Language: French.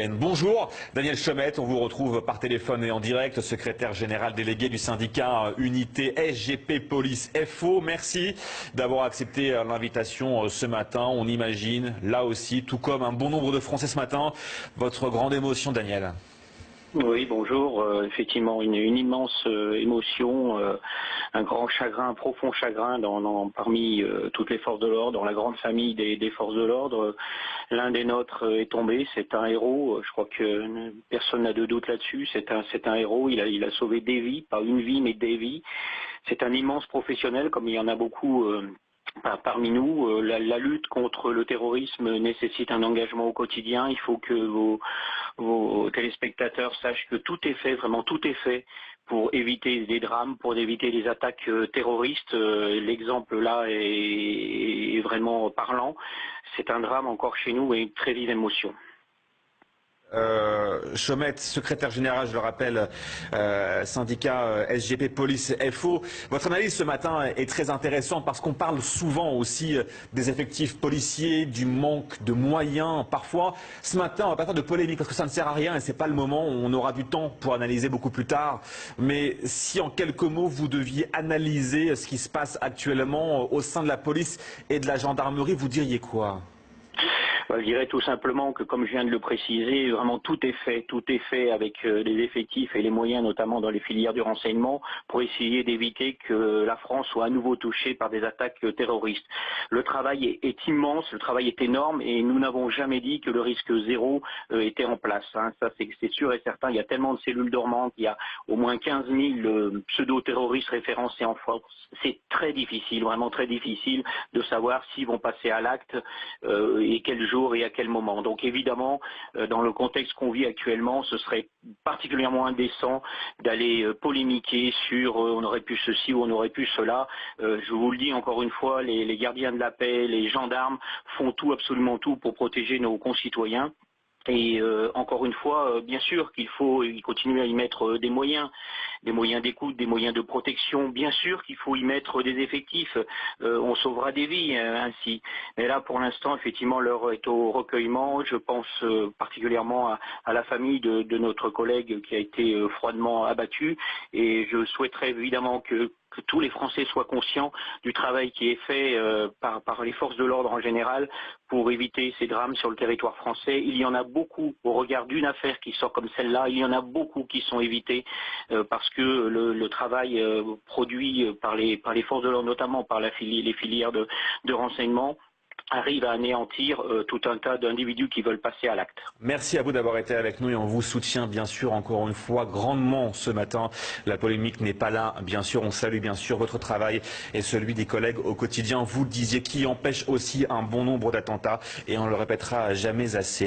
Bonjour, Daniel Chomette, on vous retrouve par téléphone et en direct, secrétaire général délégué du syndicat Unité SGP Police FO. Merci d'avoir accepté l'invitation ce matin. On imagine, là aussi, tout comme un bon nombre de Français ce matin, votre grande émotion, Daniel. Oui, bonjour. Effectivement, une immense émotion, un grand chagrin, un profond chagrin parmi toutes les forces de l'ordre, dans la grande famille des forces de l'ordre. L'un des nôtres est tombé, c'est un héros. Je crois que personne n'a de doute là-dessus. C'est un héros. Il a sauvé des vies, pas une vie, mais des vies. C'est un immense professionnel, comme il y en a beaucoup. Parmi nous, la lutte contre le terrorisme nécessite un engagement au quotidien. Il faut que vos téléspectateurs sachent que tout est fait, vraiment tout est fait pour éviter des drames, pour éviter des attaques terroristes. L'exemple là est vraiment parlant. C'est un drame encore chez nous et une très vive émotion. Chomette, secrétaire général, je le rappelle, syndicat SGP Police FO. Votre analyse ce matin est très intéressante parce qu'on parle souvent aussi des effectifs policiers, du manque de moyens. Parfois, ce matin, on ne va pas faire de polémique parce que ça ne sert à rien et c'est pas le moment. On aura du temps pour analyser beaucoup plus tard. Mais si en quelques mots, vous deviez analyser ce qui se passe actuellement au sein de la police et de la gendarmerie, vous diriez quoi ? Je dirais tout simplement que, comme je viens de le préciser, vraiment tout est fait avec les effectifs et les moyens, notamment dans les filières du renseignement, pour essayer d'éviter que la France soit à nouveau touchée par des attaques terroristes. Le travail est immense, le travail est énorme et nous n'avons jamais dit que le risque zéro était en place. Ça, c'est sûr et certain. Il y a tellement de cellules dormantes, il y a au moins 15 000 pseudo-terroristes référencés en France. C'est très difficile, vraiment très difficile de savoir s'ils vont passer à l'acte et quel jour et à quel moment. Donc évidemment, dans le contexte qu'on vit actuellement, ce serait particulièrement indécent d'aller polémiquer sur on aurait pu ceci ou on aurait pu cela. Je vous le dis encore une fois, les gardiens de la paix, les gendarmes font tout, absolument tout pour protéger nos concitoyens. Et encore une fois, bien sûr qu'il faut y continuer à y mettre des moyens d'écoute, des moyens de protection. Bien sûr qu'il faut y mettre des effectifs. On sauvera des vies ainsi. Mais là, pour l'instant, effectivement, l'heure est au recueillement. Je pense particulièrement à la famille de notre collègue qui a été froidement abattu. Et je souhaiterais évidemment que tous les Français soient conscients du travail qui est fait par les forces de l'ordre en général pour éviter ces drames sur le territoire français. Il y en a beaucoup, au regard d'une affaire qui sort comme celle-là, il y en a beaucoup qui sont évités parce que le travail produit par les forces de l'ordre, notamment par les filières de renseignement, arrive à anéantir tout un tas d'individus qui veulent passer à l'acte. Merci à vous d'avoir été avec nous et on vous soutient bien sûr encore une fois grandement ce matin. La polémique n'est pas là, bien sûr, on salue bien sûr votre travail et celui des collègues au quotidien. Vous le disiez, qui empêche aussi un bon nombre d'attentats et on le répétera jamais assez.